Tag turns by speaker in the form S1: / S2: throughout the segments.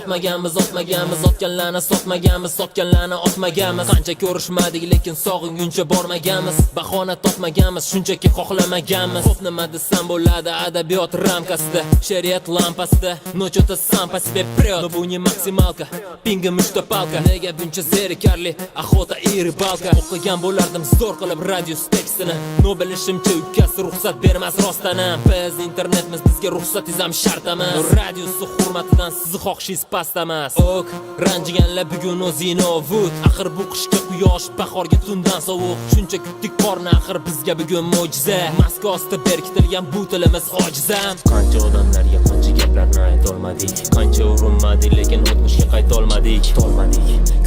S1: otmaganmiz, otganlarni sotmaganmiz, sotganlarni otmaganmiz. Qancha ko'rishmadik, lekin sog'inguncha bormaganmiz. Bahona topmaganmiz, shunchaki xohlamaganmiz. Xo'p, nima desam bo'ladi adabiyot ramkasida, she'riyat lampasida, nochota sampa себе прёт. Но bu не maksimalka, pinga mushtapalka. Nega buncha zerikarli, axota и рыбалка. O'qigan bo'lardim zo'r qilib radius tekstini. No bilishimcha ukasi ruxsat bermas rostana. Biz internetmiz, bizga ruxsatingiz ham shart emas. Radiusi hurmatidan sizni xohishingiz past emas. Ok, ranjiganlar bugun o'zini vut. Axir bu qishga quyosh, bahorga tundan sovuq. Shuncha kutdik qorni, axir bizga bugun mo'jiza. Maska ostida berkitilgan bu tilimiz ojizam. Qancha odamlarga qancha gaplarni aytolmadik. Qancha urinmadik, lekin o'tmishga qaytolmadik.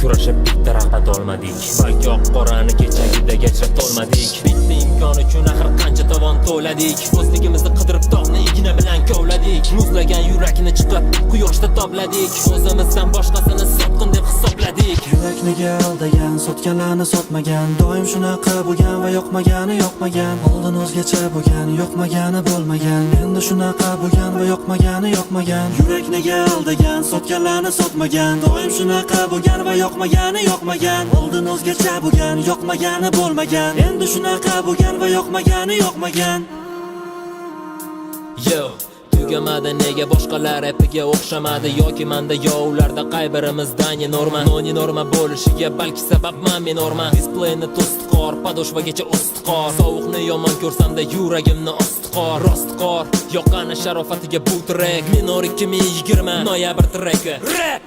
S1: Kurashib bitta rahmat olmadik. Balki oq qorani kechagidagacha tolmadik. Bitta imkon uchun axir qancha tovon to'ladik. O'zligimizni qidirib tog'ni igna bilan kovladik. Muzlagan yurakni chiqib quyoshda tobladik. O'zimizdan boshqasini sotqin deb hisobladik.
S2: Yurakniga aldagan, sotganlarni sotmagan. Doim shunaqa bo'lgan va yoqmagani yoqmagan. Oldin o'zgacha bo'lgan, yoqmagani bo'lmagan. Endi shunaqa bo'lgan va yoqmagani yoqmagan. Yurakniga aldagan, sotganlarni sotmagan. Doim shunaqa bo'lgan va yoqmagani yoqmagan. Oldin o'zgacha bo'lgan, yoqmagani bo'lmagan. Endi shunaqa bo'lgan va yoqmagani yoqmagan.
S1: Yo, tugamadi nega boshqalar rapiga o'xshamadi yoki menda yo ularda qay birimizdan norma noni norma bo'lishiga balki sabab men norma displeyni to'stiqor padoshvagacha ustiqor sovuqni yomon ko'rsamda yuragimni ostiqor rostqor yoqqani sharofatiga bu trek minor 2020 noyabr treki rap